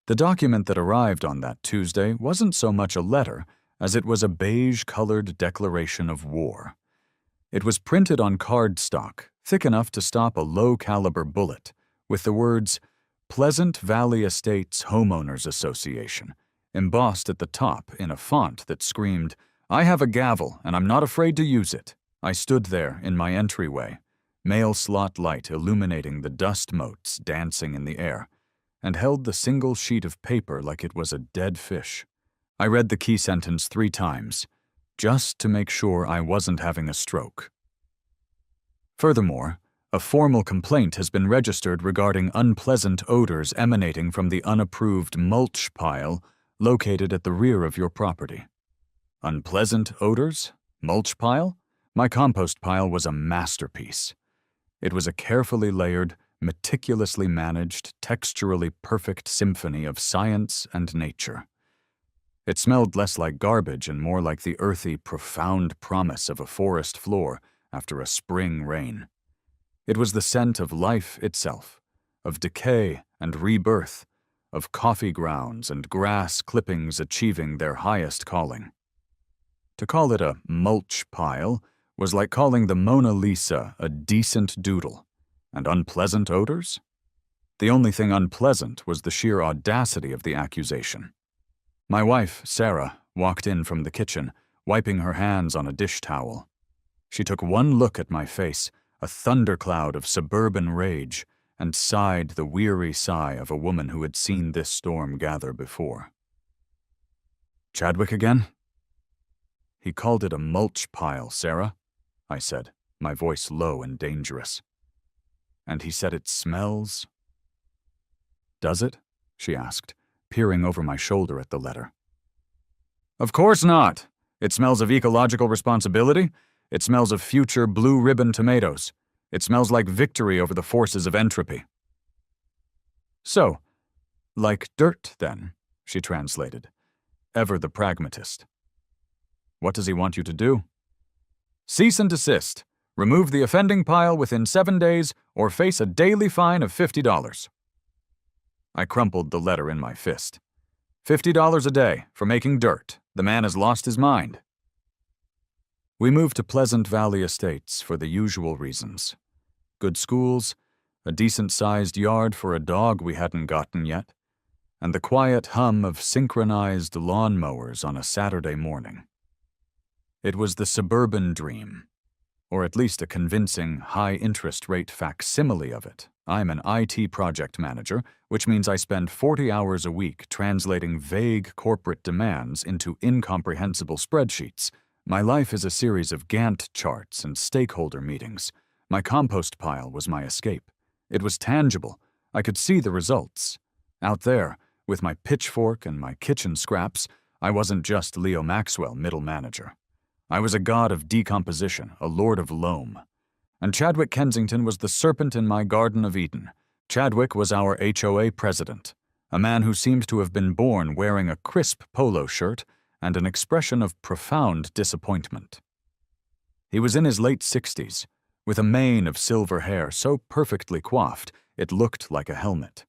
The document that arrived on that Tuesday wasn't so much a letter as it was a beige-colored declaration of war. It was printed on cardstock, thick enough to stop a low-caliber bullet, with the words, Pleasant Valley Estates Homeowners Association, embossed at the top in a font that screamed, I have a gavel and I'm not afraid to use it. I stood there in my entryway, mail slot light illuminating the dust motes dancing in the air, and held the single sheet of paper like it was a dead fish. I read the key sentence 3 times, just to make sure I wasn't having a stroke. Furthermore, a formal complaint has been registered regarding unpleasant odors emanating from the unapproved mulch pile located at the rear of your property. Unpleasant odors? Mulch pile? My compost pile was a masterpiece. It was a carefully layered, meticulously managed, texturally perfect symphony of science and nature. It smelled less like garbage and more like the earthy, profound promise of a forest floor after a spring rain. It was the scent of life itself, of decay and rebirth, of coffee grounds and grass clippings achieving their highest calling. To call it a mulch pile was like calling the Mona Lisa a decent doodle. And unpleasant odors? The only thing unpleasant was the sheer audacity of the accusation. My wife, Sarah, walked in from the kitchen, wiping her hands on a dish towel. She took one look at my face, a thundercloud of suburban rage, and sighed the weary sigh of a woman who had seen this storm gather before. Chadwick again? He called it a mulch pile, Sarah, I said, my voice low and dangerous. And he said it smells. Does it? She asked, peering over my shoulder at the letter. Of course not. It smells of ecological responsibility. It smells of future blue ribbon tomatoes. It smells like victory over the forces of entropy. So, like dirt, then, she translated, ever the pragmatist. What does he want you to do? Cease and desist. Remove the offending pile within 7 days or face a daily fine of $50. I crumpled the letter in my fist. $50 a day for making dirt. The man has lost his mind. We moved to Pleasant Valley Estates for the usual reasons. Good schools, a decent-sized yard for a dog we hadn't gotten yet, and the quiet hum of synchronized lawnmowers on a Saturday morning. It was the suburban dream, or at least a convincing high-interest rate facsimile of it. I'm an IT project manager, which means I spend 40 hours a week translating vague corporate demands into incomprehensible spreadsheets. My life is a series of Gantt charts and stakeholder meetings. My compost pile was my escape. It was tangible. I could see the results. Out there, with my pitchfork and my kitchen scraps, I wasn't just Leo Maxwell, middle manager. I was a god of decomposition, a lord of loam. And Chadwick Kensington was the serpent in my Garden of Eden. Chadwick was our HOA president, a man who seemed to have been born wearing a crisp polo shirt and an expression of profound disappointment. He was in his late 60s, with a mane of silver hair so perfectly coiffed it looked like a helmet.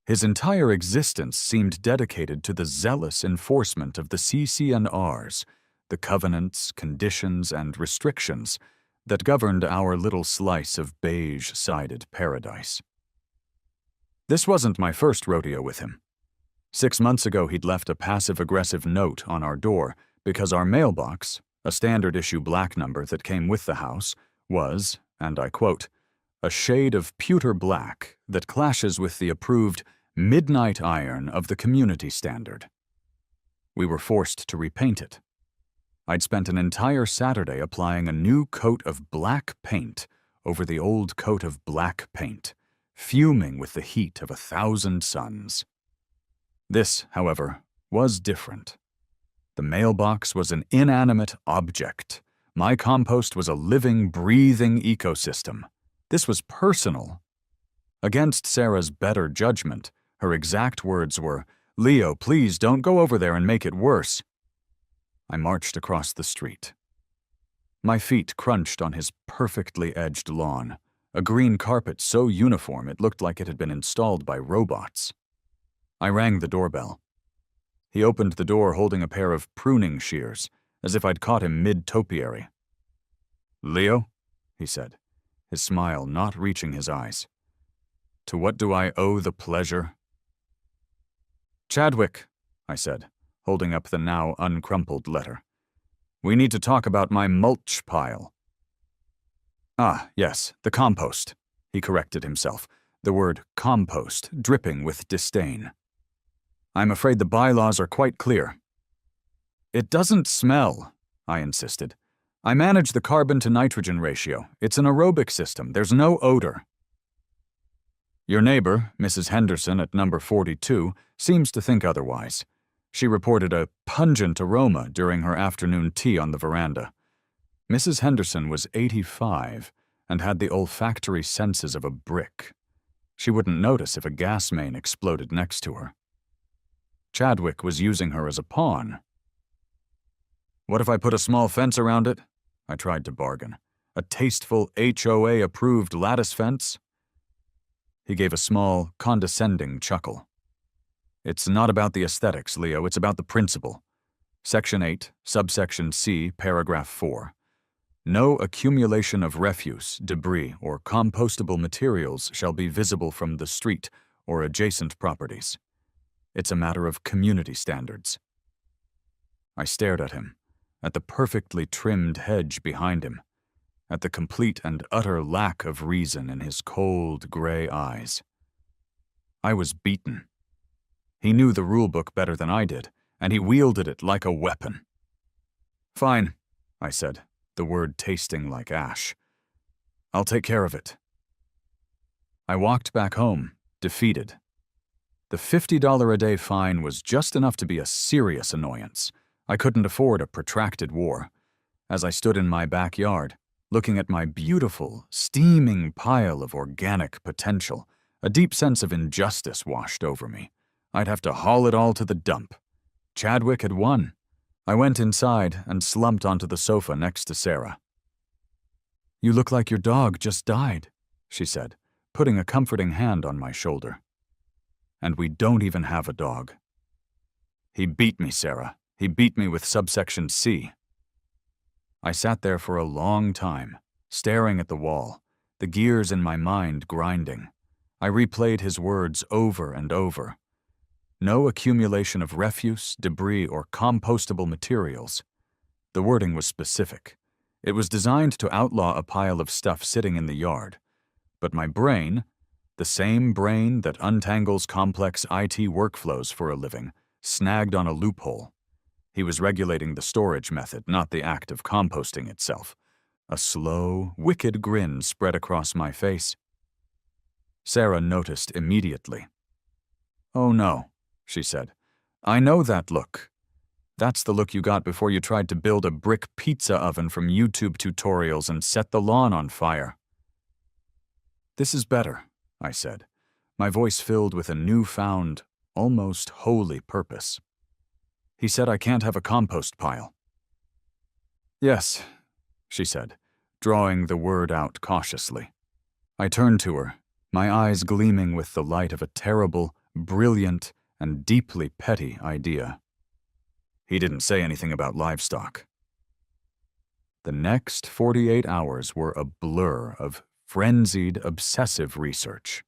His entire existence seemed dedicated to the zealous enforcement of the CC&Rs, the covenants, conditions, and restrictions that governed our little slice of beige-sided paradise. This wasn't my first rodeo with him. 6 months ago, he'd left a passive-aggressive note on our door because our mailbox, a standard-issue black number that came with the house, was, and I quote, a shade of pewter black that clashes with the approved midnight iron of the community standard. We were forced to repaint it. I'd spent an entire Saturday applying a new coat of black paint over the old coat of black paint, fuming with the heat of 1,000 suns. This, however, was different. The mailbox was an inanimate object. My compost was a living, breathing ecosystem. This was personal. Against Sarah's better judgment, her exact words were, "Leo, please don't go over there and make it worse." I marched across the street. My feet crunched on his perfectly edged lawn, a green carpet so uniform it looked like it had been installed by robots. I rang the doorbell. He opened the door holding a pair of pruning shears, as if I'd caught him mid-topiary. "Leo?" he said, his smile not reaching his eyes. "To what do I owe the pleasure?" "Chadwick," I said, holding up the now uncrumpled letter. "We need to talk about my mulch pile." "Ah, yes, the compost," he corrected himself, the word compost dripping with disdain. "I'm afraid the bylaws are quite clear." "It doesn't smell," I insisted. "I manage the carbon-to-nitrogen ratio. It's an aerobic system. There's no odor." "Your neighbor, Mrs. Henderson at number 42, seems to think otherwise. She reported a pungent aroma during her afternoon tea on the veranda. Mrs. Henderson was 85 and had the olfactory senses of a brick. She wouldn't notice if a gas main exploded next to her. Chadwick was using her as a pawn. "What if I put a small fence around it?" I tried to bargain. "A tasteful HOA-approved lattice fence?" He gave a small, condescending chuckle. "It's not about the aesthetics, Leo, it's about the principle. Section 8, subsection C, paragraph 4. No accumulation of refuse, debris, or compostable materials shall be visible from the street or adjacent properties. It's a matter of community standards." I stared at him, at the perfectly trimmed hedge behind him, at the complete and utter lack of reason in his cold, gray eyes. I was beaten. He knew the rulebook better than I did, and he wielded it like a weapon. "Fine," I said, the word tasting like ash. "I'll take care of it." I walked back home, defeated. The $50 a day fine was just enough to be a serious annoyance. I couldn't afford a protracted war. As I stood in my backyard, looking at my beautiful, steaming pile of organic potential, a deep sense of injustice washed over me. I'd have to haul it all to the dump. Chadwick had won. I went inside and slumped onto the sofa next to Sarah. "You look like your dog just died," she said, putting a comforting hand on my shoulder. "And we don't even have a dog." "He beat me, Sarah. He beat me with subsection C." I sat there for a long time, staring at the wall, the gears in my mind grinding. I replayed his words over and over. No accumulation of refuse, debris, or compostable materials. The wording was specific. It was designed to outlaw a pile of stuff sitting in the yard. But my brain, the same brain that untangles complex IT workflows for a living, snagged on a loophole. He was regulating the storage method, not the act of composting itself. A slow, wicked grin spread across my face. Sarah noticed immediately. "Oh no," she said. "I know that look. That's the look you got before you tried to build a brick pizza oven from YouTube tutorials and set the lawn on fire." "This is better," I said, my voice filled with a newfound, almost holy purpose. "He said I can't have a compost pile." "Yes," she said, drawing the word out cautiously. I turned to her, my eyes gleaming with the light of a terrible, brilliant, and deeply petty idea. "He didn't say anything about livestock." The next 48 hours were a blur of frenzied, obsessive research.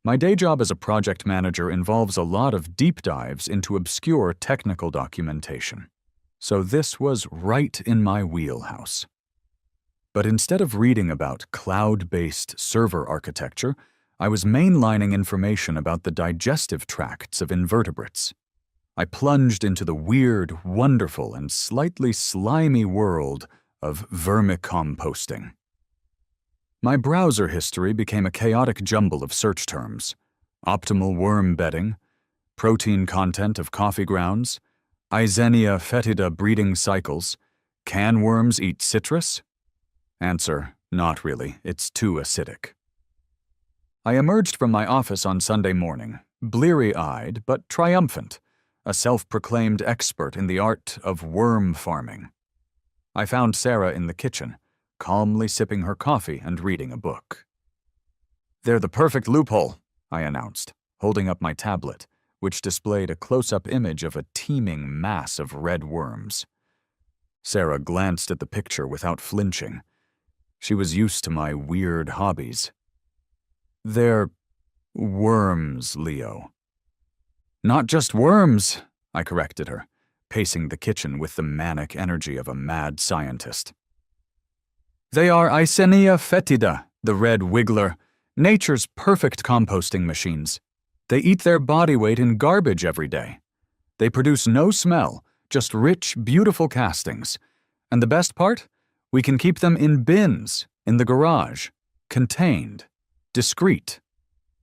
My day job as a project manager involves a lot of deep dives into obscure technical documentation. So this was right in my wheelhouse. But instead of reading about cloud-based server architecture, I was mainlining information about the digestive tracts of invertebrates. I plunged into the weird, wonderful, and slightly slimy world of vermicomposting. My browser history became a chaotic jumble of search terms: optimal worm bedding, protein content of coffee grounds, Eisenia fetida breeding cycles, can worms eat citrus? Answer, not really, it's too acidic. I emerged from my office on Sunday morning, bleary-eyed but triumphant, a self-proclaimed expert in the art of worm farming. I found Sarah in the kitchen, calmly sipping her coffee and reading a book. "They're the perfect loophole," I announced, holding up my tablet, which displayed a close-up image of a teeming mass of red worms. Sarah glanced at the picture without flinching. She was used to my weird hobbies. "They're worms, Leo." "Not just worms," I corrected her, pacing the kitchen with the manic energy of a mad scientist. "They are Eisenia fetida, the red wiggler, nature's perfect composting machines. They eat their body weight in garbage every day. They produce no smell, just rich, beautiful castings. And the best part? We can keep them in bins, in the garage, contained, discreet,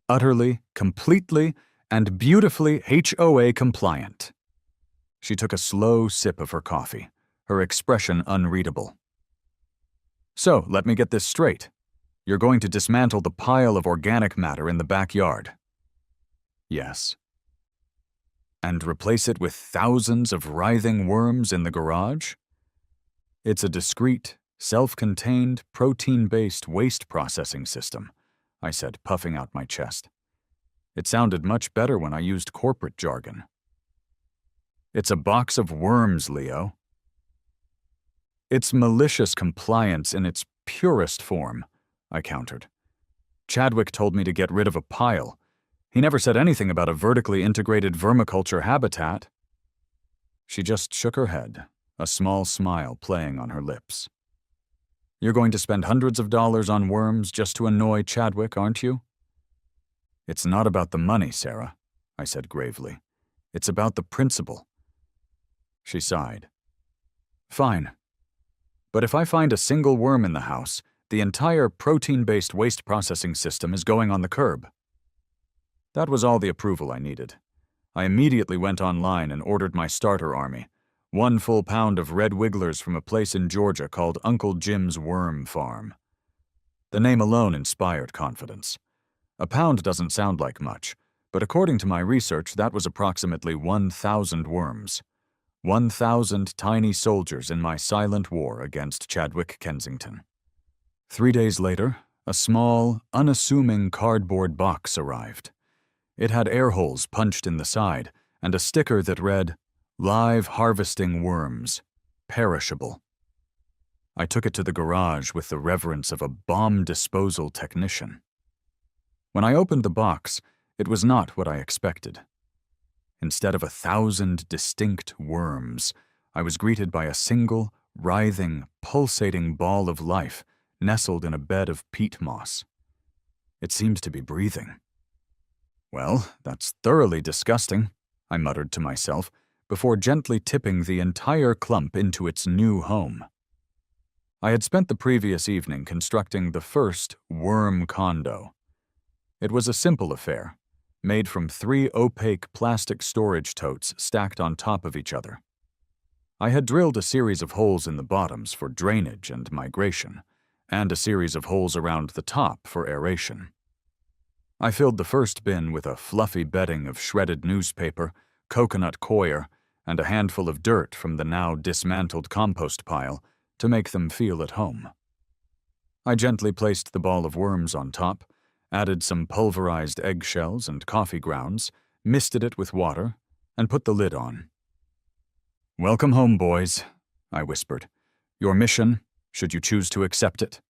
utterly, completely, and beautifully HOA compliant." She took a slow sip of her coffee, her expression unreadable. "So, let me get this straight. You're going to dismantle the pile of organic matter in the backyard." "Yes." "And replace it with thousands of writhing worms in the garage?" "It's a discrete, self-contained, protein-based waste processing system," I said, puffing out my chest. It sounded much better when I used corporate jargon. "It's a box of worms, Leo." "It's malicious compliance in its purest form," I countered. "Chadwick told me to get rid of a pile. He never said anything about a vertically integrated vermiculture habitat." She just shook her head, a small smile playing on her lips. "You're going to spend hundreds of dollars on worms just to annoy Chadwick, aren't you?" "It's not about the money, Sarah," I said gravely. "It's about the principle." She sighed. "Fine. But if I find a single worm in the house, the entire protein-based waste processing system is going on the curb." That was all the approval I needed. I immediately went online and ordered my starter army, 1 full pound of red wigglers from a place in Georgia called Uncle Jim's Worm Farm. The name alone inspired confidence. A pound doesn't sound like much, but according to my research, that was approximately 1,000 worms. 1,000 tiny soldiers in my silent war against Chadwick Kensington. 3 days later, a small, unassuming cardboard box arrived. It had air holes punched in the side and a sticker that read, "Live harvesting worms, perishable." I took it to the garage with the reverence of a bomb disposal technician. When I opened the box, it was not what I expected. Instead of 1,000 distinct worms, I was greeted by a single, writhing, pulsating ball of life nestled in a bed of peat moss. It seemed to be breathing. "Well, that's thoroughly disgusting," I muttered to myself, before gently tipping the entire clump into its new home. I had spent the previous evening constructing the first worm condo. It was a simple affair, made from 3 opaque plastic storage totes stacked on top of each other. I had drilled a series of holes in the bottoms for drainage and migration, and a series of holes around the top for aeration. I filled the first bin with a fluffy bedding of shredded newspaper, coconut coir, and a handful of dirt from the now dismantled compost pile to make them feel at home. I gently placed the ball of worms on top, added some pulverized eggshells and coffee grounds, misted it with water, and put the lid on. "Welcome home, boys," I whispered. "Your mission, should you choose to accept it."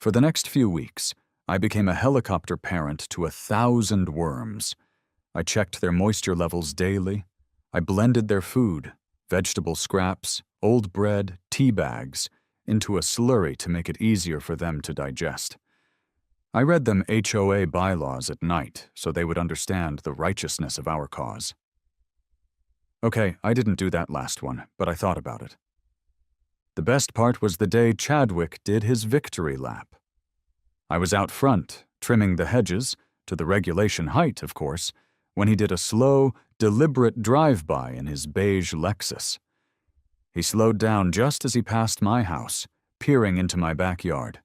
For the next few weeks, I became a helicopter parent to 1,000 worms. I checked their moisture levels daily. I blended their food, vegetable scraps, old bread, tea bags, into a slurry to make it easier for them to digest. I read them HOA bylaws at night so they would understand the righteousness of our cause. Okay, I didn't do that last one, but I thought about it. The best part was the day Chadwick did his victory lap. I was out front, trimming the hedges, to the regulation height, of course, when he did a slow, deliberate drive-by in his beige Lexus. He slowed down just as he passed my house, peering into my backyard.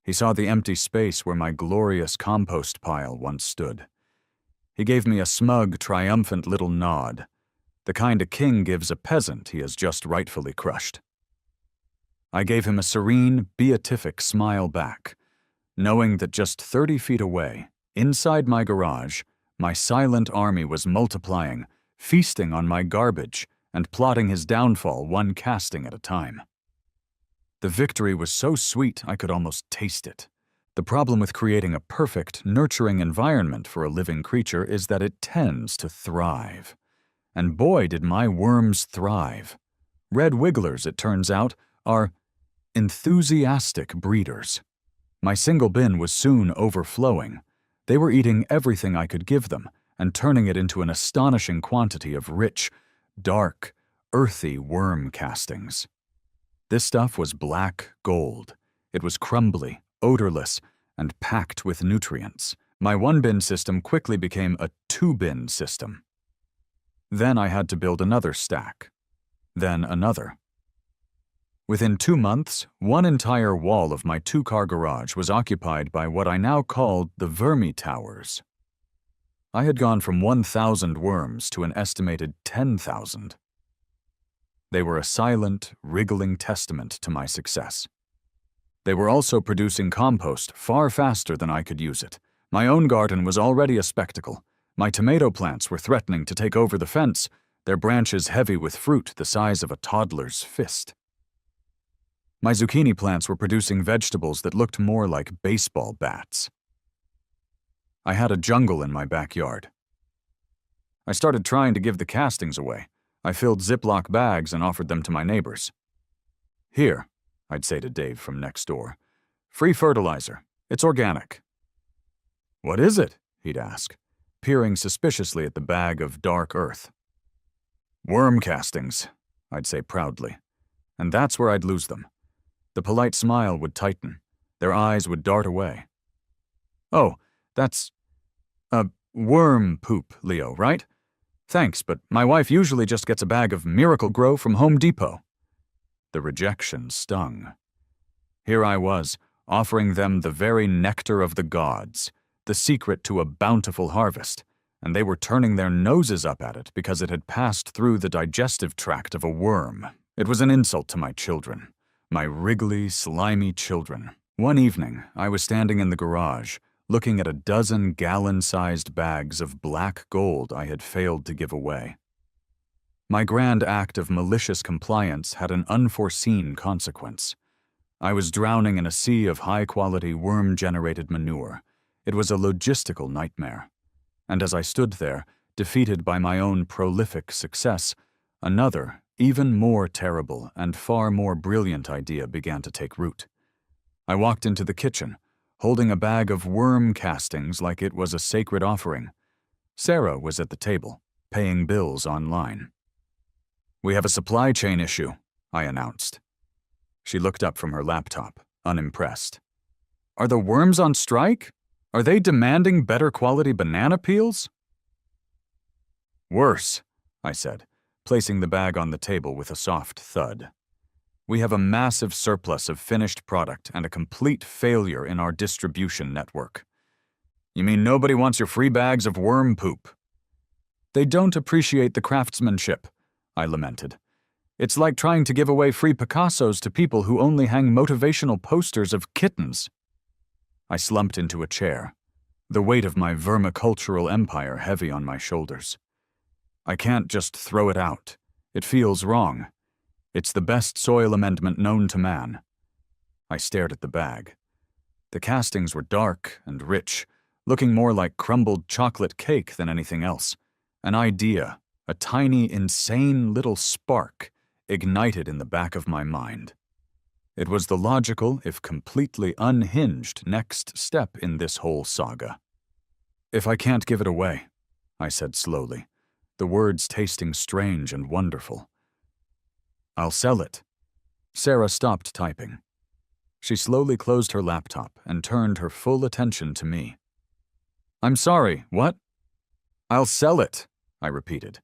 He saw the empty space where my glorious compost pile once stood. He gave me a smug, triumphant little nod, the kind a king gives a peasant he has just rightfully crushed. I gave him a serene, beatific smile back, knowing that just 30 feet away, inside my garage, My silent army was multiplying, feasting on my garbage, and plotting his downfall one casting at a time. The victory was so sweet I could almost taste it. The problem with creating a perfect, nurturing environment for a living creature is that it tends to thrive. And boy, did my worms thrive. Red wigglers, it turns out, are enthusiastic breeders. My single bin was soon overflowing. They were eating everything I could give them and turning it into an astonishing quantity of rich, dark, earthy worm castings. This stuff was black gold. It was crumbly, odorless, and packed with nutrients. My one-bin system quickly became a two-bin system. Then I had to build another stack. Then another. Within 2 months, one entire wall of my two-car garage was occupied by what I now called the vermi towers. I had gone from 1,000 worms to an estimated 10,000. They were a silent, wriggling testament to my success. They were also producing compost far faster than I could use it. My own garden was already a spectacle. My tomato plants were threatening to take over the fence, their branches heavy with fruit the size of a toddler's fist. My zucchini plants were producing vegetables that looked more like baseball bats. I had a jungle in my backyard. I started trying to give the castings away. I filled Ziploc bags and offered them to my neighbors. "Here," I'd say to Dave from next door. "Free fertilizer. It's organic." "What is it?" he'd ask, peering suspiciously at the bag of dark earth. "Worm castings," I'd say proudly. And that's where I'd lose them. The polite smile would tighten. Their eyes would dart away. "Oh, that's worm poop, Leo, right? Thanks, but my wife usually just gets a bag of Miracle Grow from Home Depot." The rejection stung. Here I was, offering them the very nectar of the gods, the secret to a bountiful harvest, and they were turning their noses up at it because it had passed through the digestive tract of a worm. It was an insult to my children, my wriggly, slimy children. One evening, I was standing in the garage, looking at a dozen gallon-sized bags of black gold I had failed to give away. My grand act of malicious compliance had an unforeseen consequence. I was drowning in a sea of high-quality worm-generated manure. It was a logistical nightmare. And as I stood there, defeated by my own prolific success, another, even more terrible and far more brilliant idea began to take root. I walked into the kitchen, holding a bag of worm castings like it was a sacred offering. Sarah was at the table, paying bills online. "We have a supply chain issue," I announced. She looked up from her laptop, unimpressed. "Are the worms on strike? Are they demanding better quality banana peels?" "Worse," I said, placing the bag on the table with a soft thud. "We have a massive surplus of finished product and a complete failure in our distribution network." "You mean nobody wants your free bags of worm poop?" "They don't appreciate the craftsmanship," I lamented. "It's like trying to give away free Picassos to people who only hang motivational posters of kittens." I slumped into a chair, the weight of my vermicultural empire heavy on my shoulders. I can't just throw it out. It feels wrong. It's the best soil amendment known to man. I stared at the bag. The castings were dark and rich, looking more like crumbled chocolate cake than anything else. An idea, a tiny, insane little spark, ignited in the back of my mind. It was the logical, if completely unhinged, next step in this whole saga. "If I can't give it away," I said slowly, the words tasting strange and wonderful, "I'll sell it." Sarah stopped typing. She slowly closed her laptop and turned her full attention to me. "I'm sorry, what?" "I'll sell it," I repeated,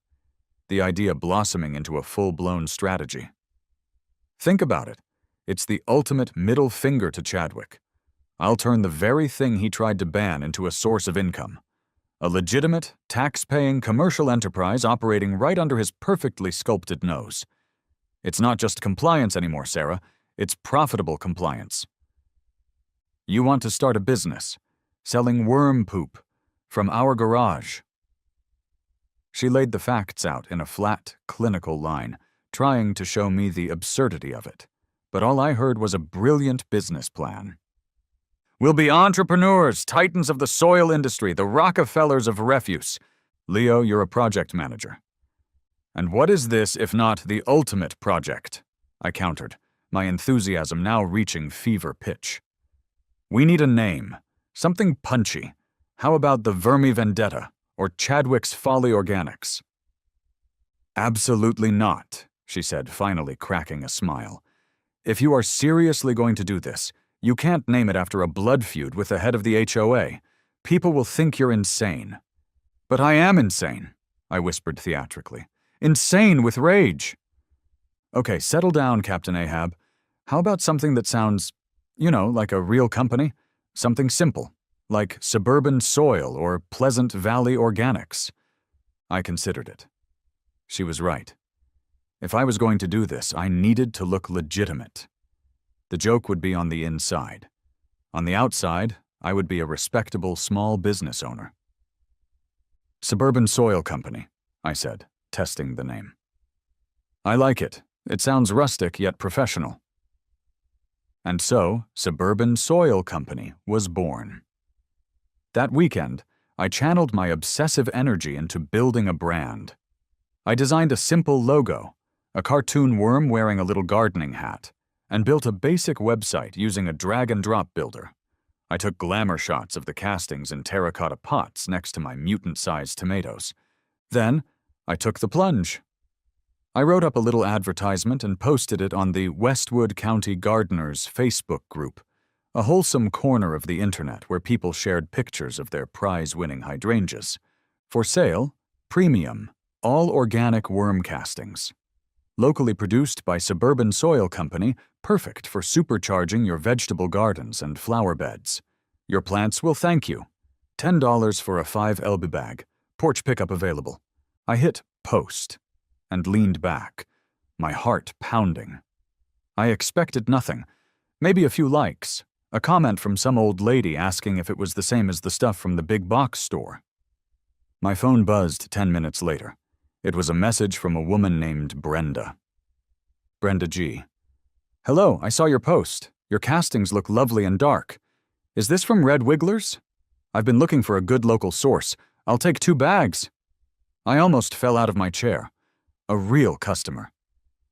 the idea blossoming into a full-blown strategy. "Think about it. It's the ultimate middle finger to Chadwick. I'll turn the very thing he tried to ban into a source of income. A legitimate, tax-paying commercial enterprise operating right under his perfectly sculpted nose. It's not just compliance anymore, Sarah. It's profitable compliance. You want to start a business, selling worm poop, From our garage. She laid the facts out in a flat, clinical line, trying to show me the absurdity of it. But all I heard was a brilliant business plan. We'll be entrepreneurs, titans of the soil industry, the Rockefellers of refuse. Leo, you're a project manager. And what is this if not the ultimate project? I countered, my enthusiasm now reaching fever pitch. We need a name, something punchy. How about the Vermi Vendetta or Chadwick's Folly Organics? Absolutely not, she said, finally cracking a smile. If you are seriously going to do this, you can't name it after a blood feud with the head of the HOA. People will think you're insane. But I am insane, I whispered theatrically. Insane with rage. Okay, settle down, Captain Ahab. How about something that sounds, like a real company? Something simple, like Suburban Soil or Pleasant Valley Organics. I considered it. She was right. If I was going to do this, I needed to look legitimate. The joke would be on the inside. On the outside, I would be a respectable small business owner. Suburban Soil Company, I said, testing the name. I like it. It sounds rustic yet professional. And so, Suburban Soil Company was born. That weekend, I channeled my obsessive energy into building a brand. I designed a simple logo, a cartoon worm wearing a little gardening hat, and built a basic website using a drag-and-drop builder. I took glamour shots of the castings in terracotta pots next to my mutant-sized tomatoes. Then, I took the plunge. I wrote up a little advertisement and posted it on the Westwood County Gardeners Facebook group, a wholesome corner of the internet where people shared pictures of their prize-winning hydrangeas. For sale, premium, all organic worm castings. Locally produced by Suburban Soil Company, perfect for supercharging your vegetable gardens and flower beds. Your plants will thank you. $10 for a 5 lb bag. Porch pickup available. I hit post and leaned back, my heart pounding. I expected nothing. Maybe a few likes, a comment from some old lady asking if it was the same as the stuff from the big box store. My phone buzzed 10 minutes later. It was a message from a woman named Brenda. Brenda G. Hello, I saw your post. Your castings look lovely and dark. Is this from Red Wigglers? I've been looking for a good local source. I'll take 2 bags. I almost fell out of my chair. A real customer.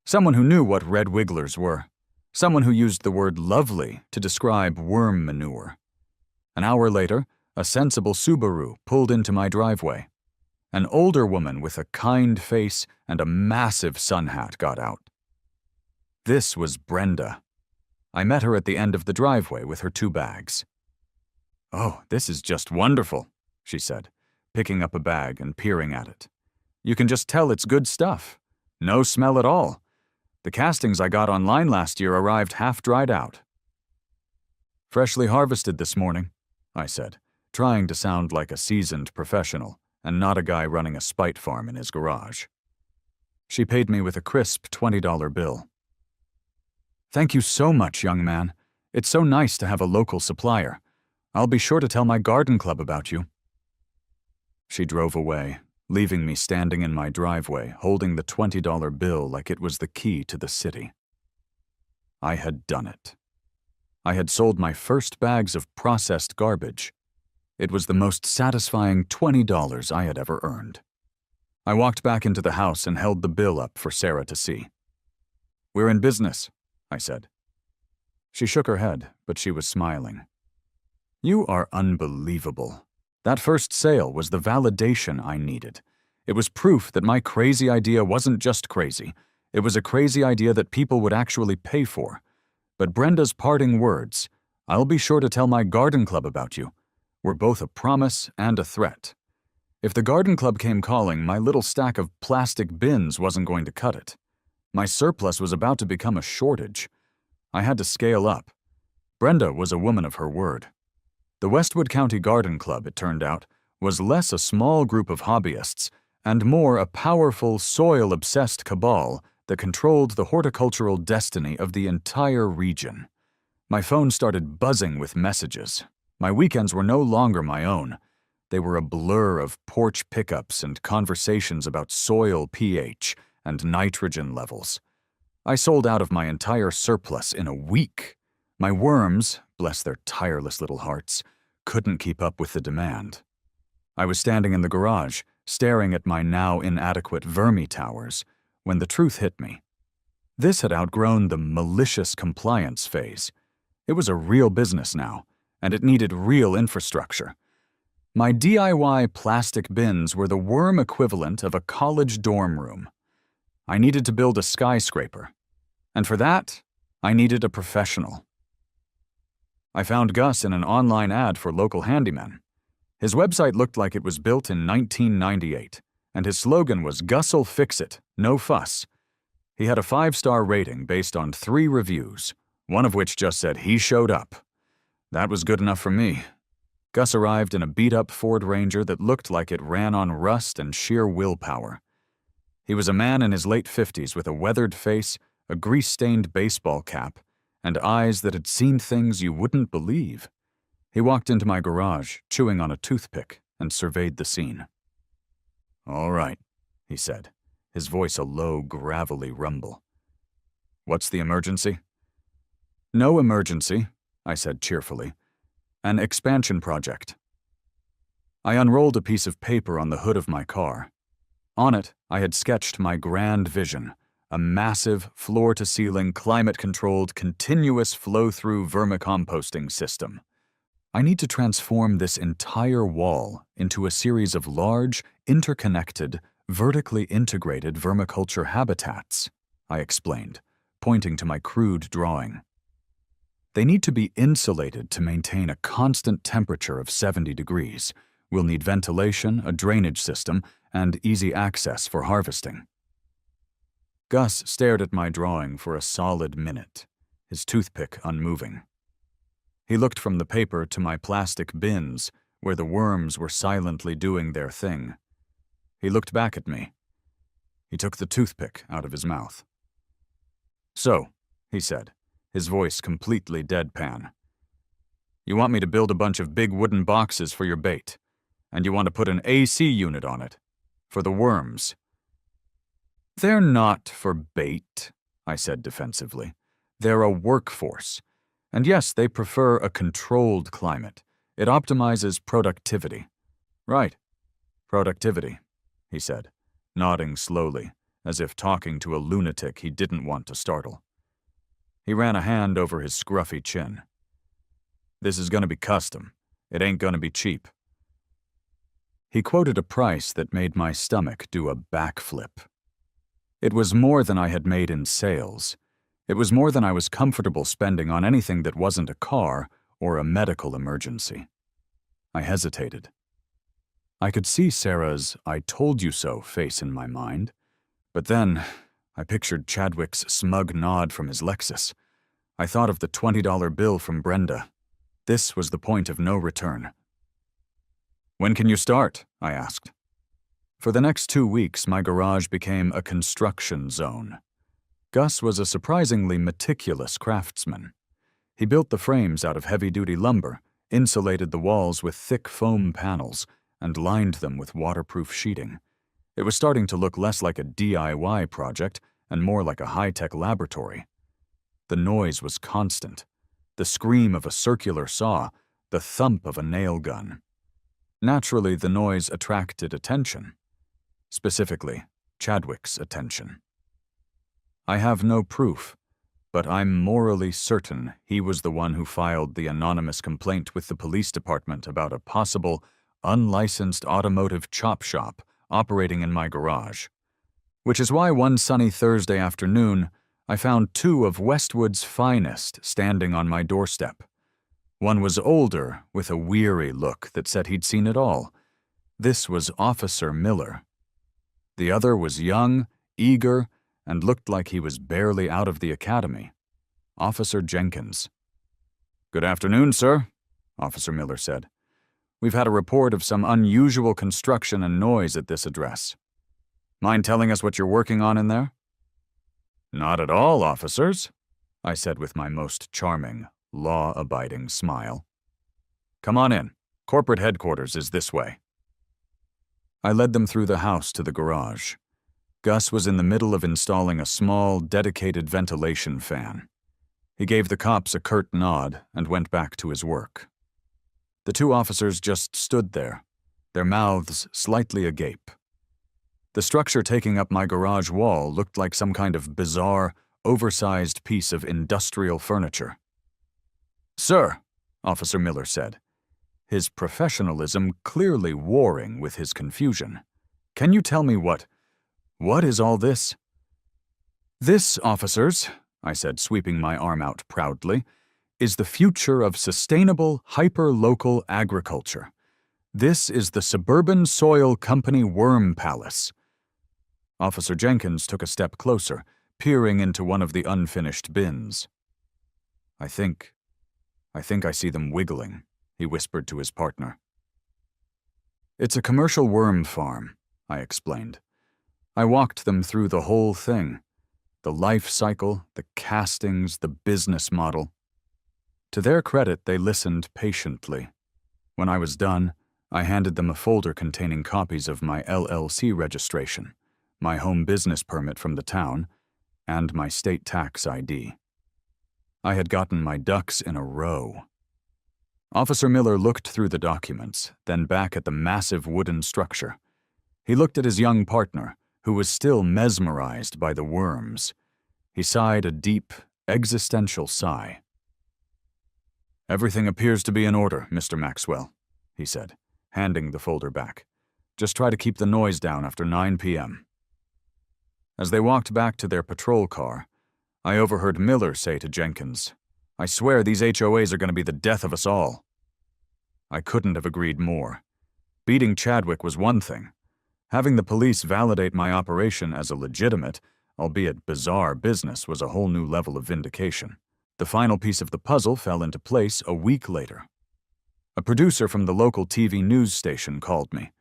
Someone who knew what Red Wigglers were. Someone who used the word lovely to describe worm manure. An hour later, a sensible Subaru pulled into my driveway. An older woman with a kind face and a massive sun hat got out. This was Brenda. I met her at the end of the driveway with her 2 bags. Oh, this is just wonderful, she said, picking up a bag and peering at it. You can just tell it's good stuff. No smell at all. The castings I got online last year arrived half dried out. Freshly harvested this morning, I said, trying to sound like a seasoned professional and not a guy running a spite farm in his garage. She paid me with a crisp $20 bill. Thank you so much, young man. It's so nice to have a local supplier. I'll be sure to tell my garden club about you. She drove away, leaving me standing in my driveway, holding the $20 bill like it was the key to the city. I had done it. I had sold my first bags of processed garbage. It was the most satisfying $20 I had ever earned. I walked back into the house and held the bill up for Sarah to see. We're in business, I said. She shook her head, but she was smiling. You are unbelievable. That first sale was the validation I needed. It was proof that my crazy idea wasn't just crazy. It was a crazy idea that people would actually pay for. But Brenda's parting words, I'll be sure to tell my garden club about you, were both a promise and a threat. If the garden club came calling, my little stack of plastic bins wasn't going to cut it. My surplus was about to become a shortage. I had to scale up. Brenda was a woman of her word. The Westwood County Garden Club, it turned out, was less a small group of hobbyists and more a powerful, soil-obsessed cabal that controlled the horticultural destiny of the entire region. My phone started buzzing with messages. My weekends were no longer my own. They were a blur of porch pickups and conversations about soil pH and nitrogen levels. I sold out of my entire surplus in a week. My worms, bless their tireless little hearts, couldn't keep up with the demand. I was standing in the garage, staring at my now inadequate vermi towers, when the truth hit me. This had outgrown the malicious compliance phase. It was a real business now, and it needed real infrastructure. My DIY plastic bins were the worm equivalent of a college dorm room. I needed to build a skyscraper, and for that, I needed a professional. I found Gus in an online ad for local handymen. His website looked like it was built in 1998, and his slogan was "Gus'll fix it, no fuss." He had a 5-star rating based on 3 reviews, one of which just said he showed up. That was good enough for me. Gus arrived in a beat-up Ford Ranger that looked like it ran on rust and sheer willpower. He was a man in his late 50s with a weathered face, a grease-stained baseball cap, and eyes that had seen things you wouldn't believe. He walked into my garage, chewing on a toothpick, and surveyed the scene. "All right," he said, his voice a low, gravelly rumble. "What's the emergency?" "No emergency," I said cheerfully. "An expansion project." I unrolled a piece of paper on the hood of my car. On it, I had sketched my grand vision, a massive, floor-to-ceiling, climate-controlled, continuous flow-through vermicomposting system. I need to transform this entire wall into a series of large, interconnected, vertically integrated vermiculture habitats, I explained, pointing to my crude drawing. They need to be insulated to maintain a constant temperature of 70 degrees. We'll need ventilation, a drainage system, and easy access for harvesting. Gus stared at my drawing for a solid minute, his toothpick unmoving. He looked from the paper to my plastic bins, where the worms were silently doing their thing. He looked back at me. He took the toothpick out of his mouth. "So," he said, his voice completely deadpan, "you want me to build a bunch of big wooden boxes for your bait, and you want to put an AC unit on it, for the worms." "They're not for bait," I said defensively. "They're a workforce. And yes, they prefer a controlled climate. It optimizes productivity." "Right. Productivity," he said, nodding slowly, as if talking to a lunatic he didn't want to startle. He ran a hand over his scruffy chin. "This is going to be custom. It ain't going to be cheap." He quoted a price that made my stomach do a backflip. It was more than I had made in sales. It was more than I was comfortable spending on anything that wasn't a car or a medical emergency. I hesitated. I could see Sarah's "I told you so" face in my mind, but then I pictured Chadwick's smug nod from his Lexus. I thought of the $20 bill from Brenda. This was the point of no return. "When can you start?" I asked. For the next 2 weeks, my garage became a construction zone. Gus was a surprisingly meticulous craftsman. He built the frames out of heavy-duty lumber, insulated the walls with thick foam panels, and lined them with waterproof sheeting. It was starting to look less like a DIY project and more like a high-tech laboratory. The noise was constant. The scream of a circular saw, the thump of a nail gun. Naturally, the noise attracted attention. Specifically, Chadwick's attention. I have no proof, but I'm morally certain he was the one who filed the anonymous complaint with the police department about a possible, unlicensed automotive chop shop operating in my garage. Which is why one sunny Thursday afternoon, I found 2 of Westwood's finest standing on my doorstep. One was older, with a weary look that said he'd seen it all. This was Officer Miller. The other was young, eager, and looked like he was barely out of the academy. Officer Jenkins. "Good afternoon, sir," Officer Miller said. "We've had a report of some unusual construction and noise at this address. Mind telling us what you're working on in there?" "Not at all, officers," I said with my most charming, law-abiding smile. "Come on in. Corporate headquarters is this way." I led them through the house to the garage. Gus was in the middle of installing a small, dedicated ventilation fan. He gave the cops a curt nod and went back to his work. The two officers just stood there, their mouths slightly agape. The structure taking up my garage wall looked like some kind of bizarre, oversized piece of industrial furniture. "Sir," Officer Miller said, his professionalism clearly warring with his confusion, "can you tell me what is all this?" "This, officers," I said, sweeping my arm out proudly, "is the future of sustainable, hyper-local agriculture. This is the Suburban Soil Company Worm Palace." Officer Jenkins took a step closer, peering into one of the unfinished bins. I think I see them wiggling," he whispered to his partner. "It's a commercial worm farm," I explained. I walked them through the whole thing. The life cycle, the castings, the business model. To their credit, they listened patiently. When I was done, I handed them a folder containing copies of my LLC registration, my home business permit from the town, and my state tax ID. I had gotten my ducks in a row. Officer Miller looked through the documents, then back at the massive wooden structure. He looked at his young partner, who was still mesmerized by the worms. He sighed a deep, existential sigh. "Everything appears to be in order, Mr. Maxwell," he said, handing the folder back. "Just try to keep the noise down after 9 p.m. As they walked back to their patrol car, I overheard Miller say to Jenkins, "I swear these HOAs are going to be the death of us all." I couldn't have agreed more. Beating Chadwick was one thing. Having the police validate my operation as a legitimate, albeit bizarre business was a whole new level of vindication. The final piece of the puzzle fell into place a week later. A producer from the local TV news station called me.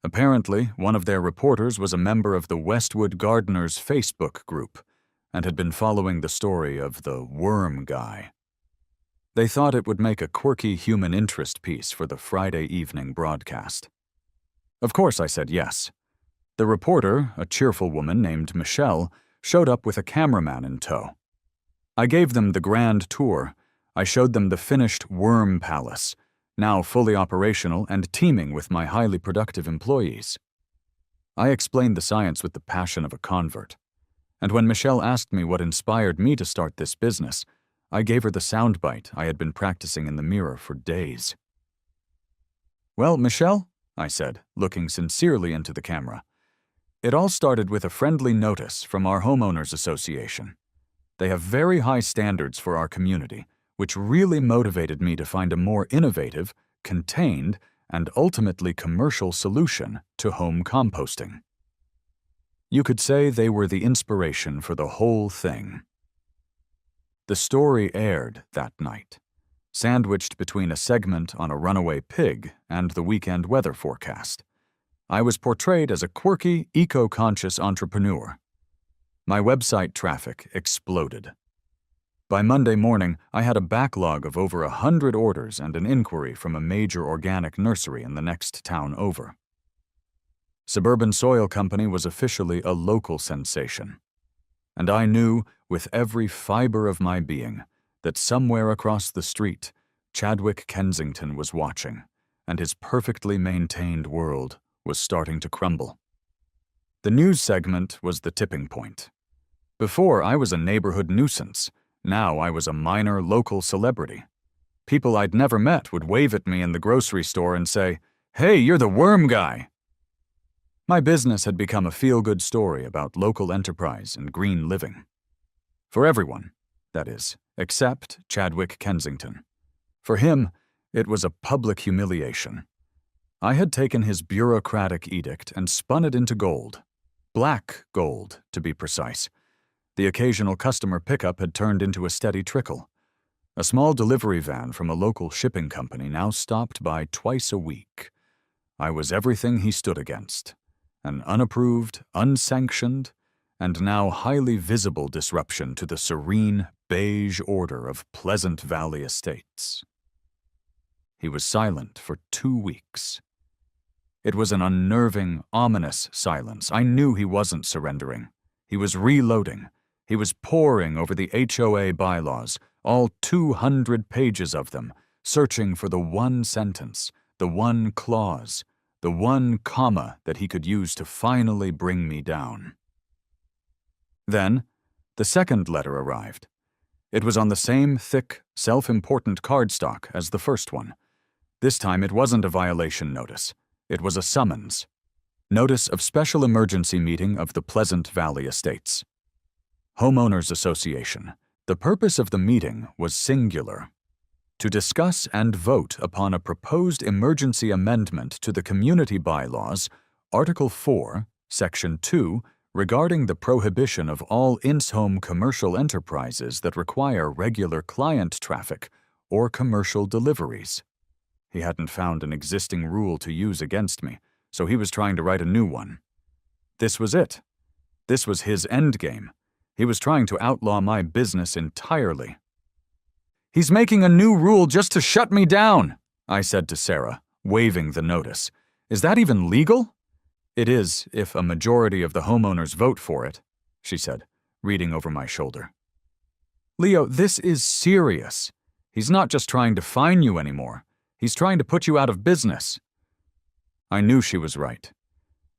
Apparently, one of their reporters was a member of the Westwood Gardeners Facebook group and had been following the story of the worm guy. They thought it would make a quirky human interest piece for the Friday evening broadcast. Of course, I said yes. The reporter, a cheerful woman named Michelle, showed up with a cameraman in tow. I gave them the grand tour. I showed them the finished worm palace, now fully operational and teeming with my highly productive employees. I explained the science with the passion of a convert. And when Michelle asked me what inspired me to start this business, I gave her the soundbite I had been practicing in the mirror for days. "Well, Michelle," I said, looking sincerely into the camera, "it all started with a friendly notice from our Homeowners Association. They have very high standards for our community, which really motivated me to find a more innovative, contained, and ultimately commercial solution to home composting. You could say they were the inspiration for the whole thing." The story aired that night, sandwiched between a segment on a runaway pig and the weekend weather forecast. I was portrayed as a quirky, eco-conscious entrepreneur. My website traffic exploded. By Monday morning, I had a backlog of over 100 orders and an inquiry from a major organic nursery in the next town over. Suburban Soil Company was officially a local sensation. And I knew, with every fiber of my being, that somewhere across the street, Chadwick Kensington was watching, and his perfectly maintained world was starting to crumble. The news segment was the tipping point. Before, I was a neighborhood nuisance. Now I was a minor local celebrity. People I'd never met would wave at me in the grocery store and say, "Hey, you're the worm guy." My business had become a feel-good story about local enterprise and green living. For everyone, that is, except Chadwick Kensington. For him, it was a public humiliation. I had taken his bureaucratic edict and spun it into gold. Black gold, to be precise. The occasional customer pickup had turned into a steady trickle. A small delivery van from a local shipping company now stopped by twice a week. I was everything he stood against. An unapproved, unsanctioned, and now highly visible disruption to the serene, beige order of Pleasant Valley Estates. He was silent for 2 weeks. It was an unnerving, ominous silence. I knew he wasn't surrendering. He was reloading. He was poring over the HOA bylaws, all 200 pages of them, searching for the one sentence, the one clause, the one comma that he could use to finally bring me down. Then, the second letter arrived. It was on the same thick, self-important cardstock as the first one. This time it wasn't a violation notice. It was a summons. Notice of Special Emergency Meeting of the Pleasant Valley Estates. Homeowners Association. The purpose of the meeting was singular: to discuss and vote upon a proposed emergency amendment to the Community Bylaws, Article 4, Section 2, regarding the prohibition of all in-home commercial enterprises that require regular client traffic or commercial deliveries. He hadn't found an existing rule to use against me, so he was trying to write a new one. This was it. This was his endgame. He was trying to outlaw my business entirely. "He's making a new rule just to shut me down," I said to Sarah, waving the notice. "Is that even legal?" "It is, if a majority of the homeowners vote for it," she said, reading over my shoulder. "Leo, this is serious. He's not just trying to fine you anymore. He's trying to put you out of business." I knew she was right.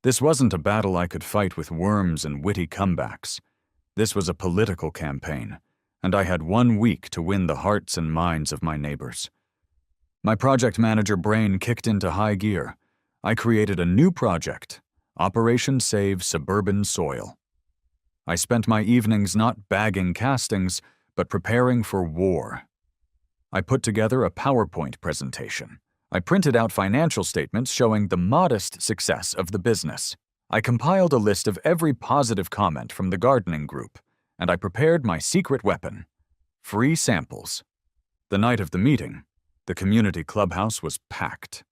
This wasn't a battle I could fight with worms and witty comebacks. This was a political campaign, and I had 1 week to win the hearts and minds of my neighbors. My project manager brain kicked into high gear. I created a new project, Operation Save Suburban Soil. I spent my evenings not bagging castings, but preparing for war. I put together a PowerPoint presentation. I printed out financial statements showing the modest success of the business. I compiled a list of every positive comment from the gardening group, and I prepared my secret weapon: free samples. The night of the meeting, the community clubhouse was packed.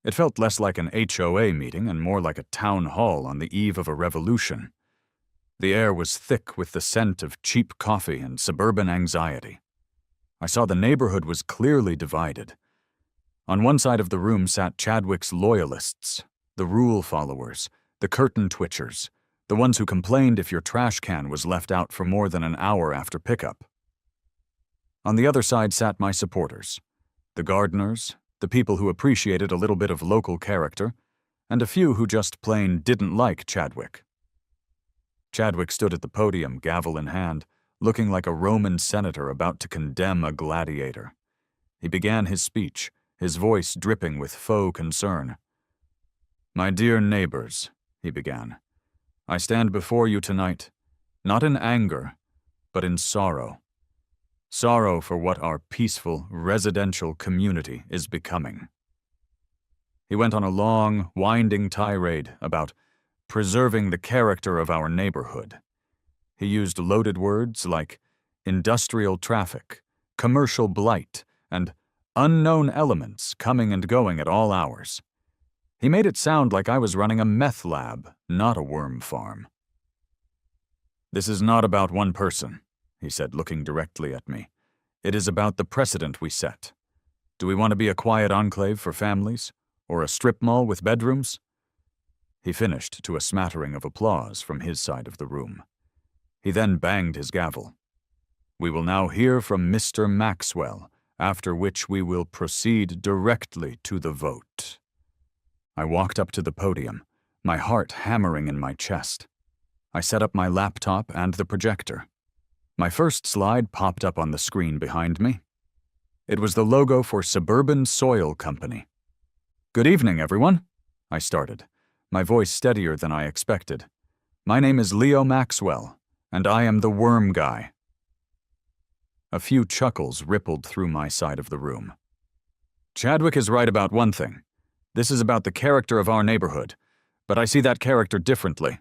It felt less like an HOA meeting and more like a town hall on the eve of a revolution. The air was thick with the scent of cheap coffee and suburban anxiety. I saw the neighborhood was clearly divided. On one side of the room sat Chadwick's loyalists, the rule followers, the curtain twitchers, the ones who complained if your trash can was left out for more than an hour after pickup. On the other side sat my supporters, the gardeners, the people who appreciated a little bit of local character, and a few who just plain didn't like Chadwick. Chadwick stood at the podium, gavel in hand, looking like a Roman senator about to condemn a gladiator. He began his speech, his voice dripping with faux concern. "My dear neighbors," he began, "I stand before you tonight, not in anger, but in sorrow. Sorrow for what our peaceful, residential community is becoming." He went on a long, winding tirade about preserving the character of our neighborhood. He used loaded words like industrial traffic, commercial blight, and unknown elements coming and going at all hours. He made it sound like I was running a meth lab, not a worm farm. "This is not about one person," he said, looking directly at me. "It is about the precedent we set. Do we want to be a quiet enclave for families, or a strip mall with bedrooms?" He finished to a smattering of applause from his side of the room. He then banged his gavel. "We will now hear from Mr. Maxwell, after which we will proceed directly to the vote." I walked up to the podium, my heart hammering in my chest. I set up my laptop and the projector. My first slide popped up on the screen behind me. It was the logo for Suburban Soil Company. "Good evening, everyone," I started, my voice steadier than I expected. "My name is Leo Maxwell, and I am the worm guy." A few chuckles rippled through my side of the room. "Chadwick is right about one thing. This is about the character of our neighborhood, but I see that character differently."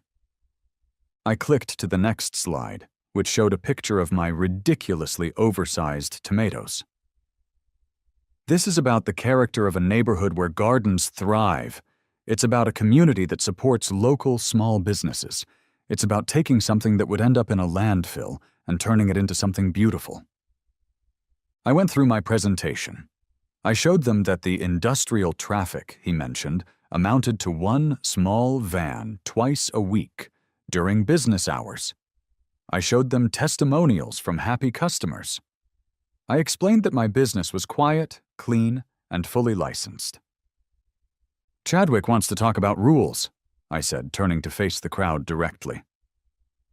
I clicked to the next slide, which showed a picture of my ridiculously oversized tomatoes. "This is about the character of a neighborhood where gardens thrive. It's about a community that supports local small businesses. It's about taking something that would end up in a landfill and turning it into something beautiful." I went through my presentation. I showed them that the industrial traffic he mentioned amounted to one small van twice a week during business hours. I showed them testimonials from happy customers. I explained that my business was quiet, clean, and fully licensed. "Chadwick wants to talk about rules," I said, turning to face the crowd directly.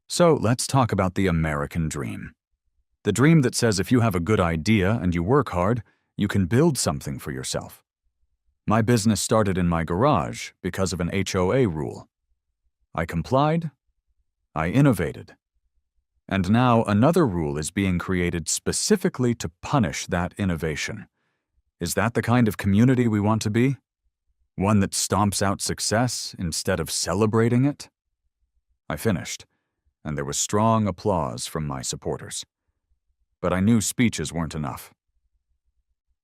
"So let's talk about the American dream. The dream that says if you have a good idea and you work hard, you can build something for yourself. My business started in my garage because of an HOA rule. I complied. I innovated. And now another rule is being created specifically to punish that innovation. Is that the kind of community we want to be? One that stomps out success instead of celebrating it?" I finished, and there was strong applause from my supporters. But I knew speeches weren't enough.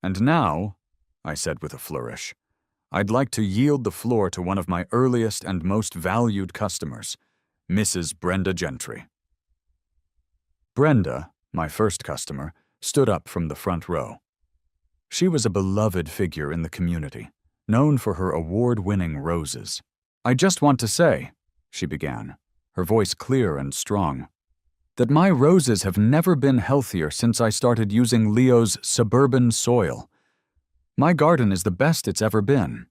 "And now," I said with a flourish, "I'd like to yield the floor to one of my earliest and most valued customers, Mrs. Brenda Gentry." Brenda, my first customer, stood up from the front row. She was a beloved figure in the community, known for her award-winning roses. "I just want to say," she began, her voice clear and strong, "that my roses have never been healthier since I started using Leo's suburban soil. My garden is the best it's ever been.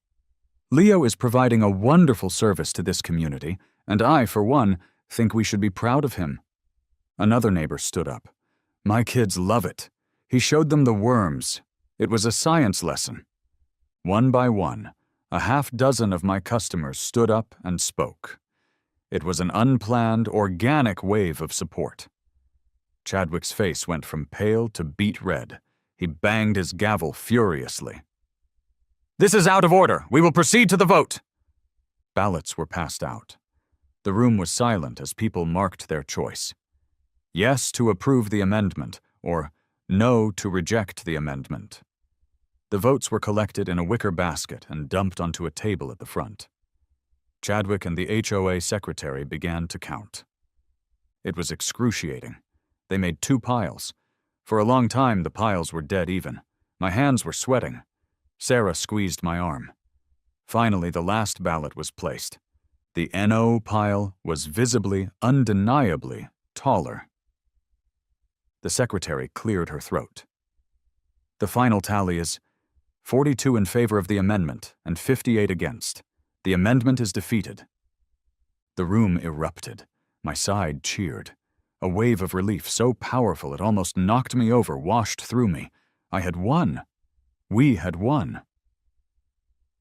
Leo is providing a wonderful service to this community, and I, for one, think we should be proud of him." Another neighbor stood up. "My kids love it. He showed them the worms. It was a science lesson." One by one, a half-dozen of my customers stood up and spoke. It was an unplanned, organic wave of support. Chadwick's face went from pale to beet red. He banged his gavel furiously. "This is out of order. We will proceed to the vote." Ballots were passed out. The room was silent as people marked their choice. Yes to approve the amendment, or no to reject the amendment. The votes were collected in a wicker basket and dumped onto a table at the front. Chadwick and the HOA secretary began to count. It was excruciating. They made 2 piles. For a long time, the piles were dead even. My hands were sweating. Sarah squeezed my arm. Finally, the last ballot was placed. The NO pile was visibly, undeniably taller. The secretary cleared her throat. "The final tally is 42 in favor of the amendment and 58 against. The amendment is defeated." The room erupted. My side cheered. A wave of relief so powerful it almost knocked me over washed through me. I had won. We had won.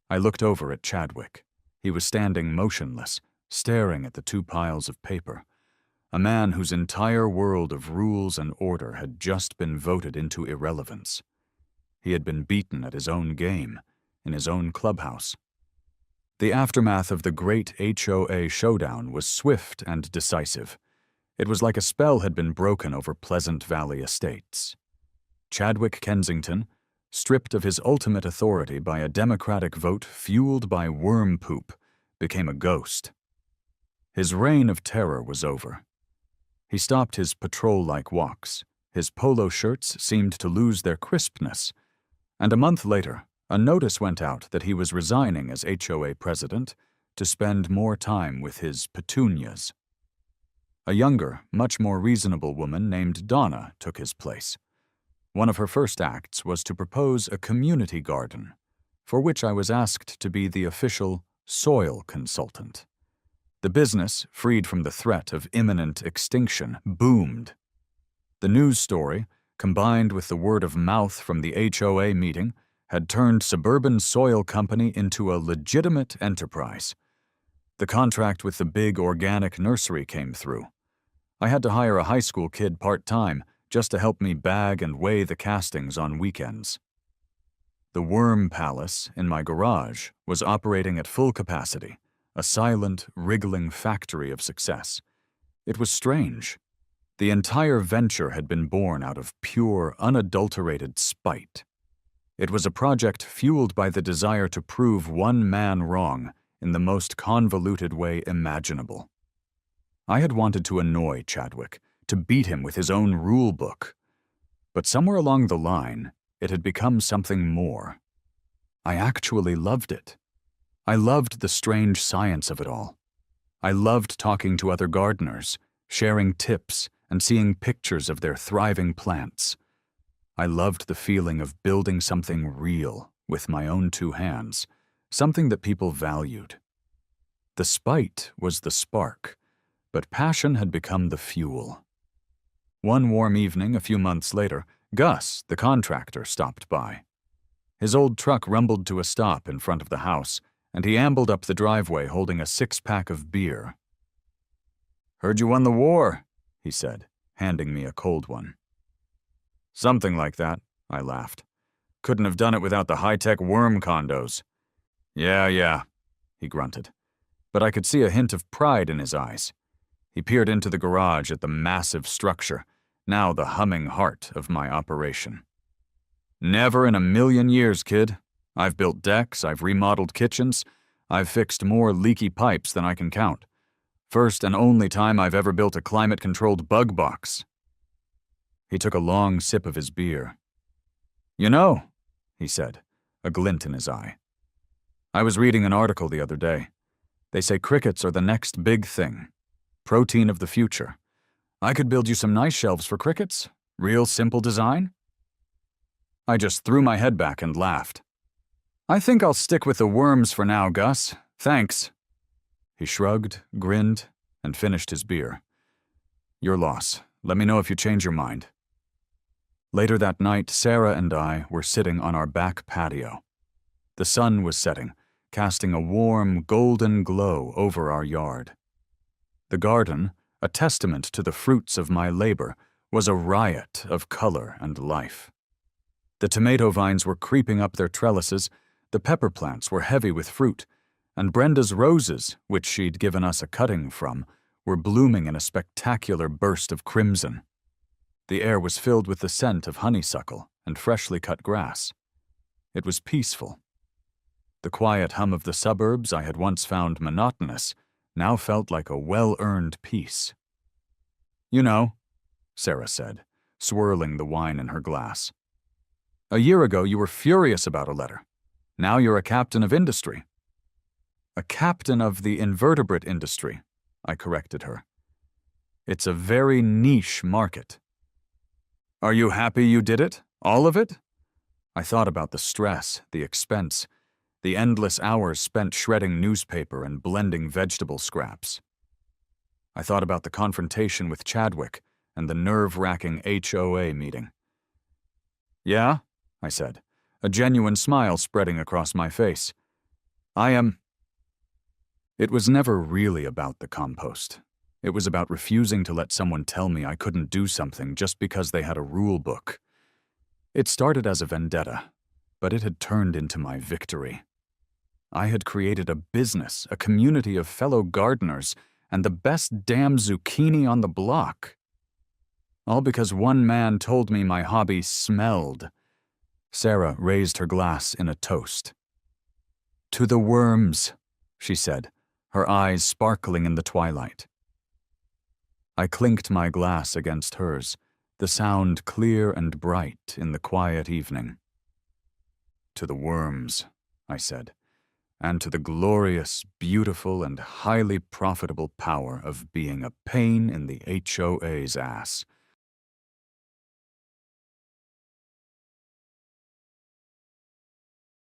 I looked over at Chadwick. He was standing motionless, staring at the 2 piles of paper. A man whose entire world of rules and order had just been voted into irrelevance. He had been beaten at his own game, in his own clubhouse. The aftermath of the great HOA showdown was swift and decisive. It was like a spell had been broken over Pleasant Valley Estates. Chadwick Kensington, stripped of his ultimate authority by a democratic vote fueled by worm poop, became a ghost. His reign of terror was over. He stopped his patrol-like walks. His polo shirts seemed to lose their crispness. And a month later, a notice went out that he was resigning as HOA president to spend more time with his petunias. A younger, much more reasonable woman named Donna took his place. One of her first acts was to propose a community garden, for which I was asked to be the official soil consultant. The business, freed from the threat of imminent extinction, boomed. The news story, combined with the word of mouth from the HOA meeting, had turned Suburban Soil Company into a legitimate enterprise. The contract with the big organic nursery came through. I had to hire a high school kid part-time just to help me bag and weigh the castings on weekends. The Worm Palace in my garage was operating at full capacity, a silent, wriggling factory of success. It was strange. The entire venture had been born out of pure, unadulterated spite. It was a project fueled by the desire to prove one man wrong in the most convoluted way imaginable. I had wanted to annoy Chadwick, to beat him with his own rule book. But somewhere along the line, it had become something more. I actually loved it. I loved the strange science of it all. I loved talking to other gardeners, sharing tips, and seeing pictures of their thriving plants. I loved the feeling of building something real with my own two hands, something that people valued. The spite was the spark, but passion had become the fuel. One warm evening a few months later, Gus, the contractor, stopped by. His old truck rumbled to a stop in front of the house, and he ambled up the driveway holding a six-pack of beer. "Heard you won the war," he said, handing me a cold one. "Something like that," I laughed. "Couldn't have done it without the high-tech worm condos." Yeah, he grunted. But I could see a hint of pride in his eyes. He peered into the garage at the massive structure, now the humming heart of my operation. "Never in a million years, kid. I've built decks, I've remodeled kitchens, I've fixed more leaky pipes than I can count. First and only time I've ever built a climate-controlled bug box." He took a long sip of his beer. "You know," he said, a glint in his eye, "I was reading an article the other day. They say crickets are the next big thing. Protein of the future. I could build you some nice shelves for crickets. Real simple design." I just threw my head back and laughed. "I think I'll stick with the worms for now, Gus. Thanks." He shrugged, grinned, and finished his beer. "Your loss. Let me know if you change your mind." Later that night, Sarah and I were sitting on our back patio. The sun was setting, casting a warm, golden glow over our yard. The garden, a testament to the fruits of my labor, was a riot of color and life. The tomato vines were creeping up their trellises, the pepper plants were heavy with fruit, and Brenda's roses, which she'd given us a cutting from, were blooming in a spectacular burst of crimson. The air was filled with the scent of honeysuckle and freshly cut grass. It was peaceful. The quiet hum of the suburbs I had once found monotonous now felt like a well-earned peace. "You know," Sarah said, swirling the wine in her glass, "a year ago you were furious about a letter. Now you're a captain of industry." "A captain of the invertebrate industry," I corrected her. "It's a very niche market." "Are you happy you did it? All of it?" I thought about the stress, the expense, the endless hours spent shredding newspaper and blending vegetable scraps. I thought about the confrontation with Chadwick and the nerve-wracking HOA meeting. "Yeah," I said, a genuine smile spreading across my face. It was never really about the compost. It was about refusing to let someone tell me I couldn't do something just because they had a rule book. It started as a vendetta, but it had turned into my victory. I had created a business, a community of fellow gardeners, and the best damn zucchini on the block. All because one man told me my hobby smelled. Sarah raised her glass in a toast. "To the worms," she said, her eyes sparkling in the twilight. I clinked my glass against hers, the sound clear and bright in the quiet evening. "To the worms," I said, "and to the glorious, beautiful, and highly profitable power of being a pain in the HOA's ass.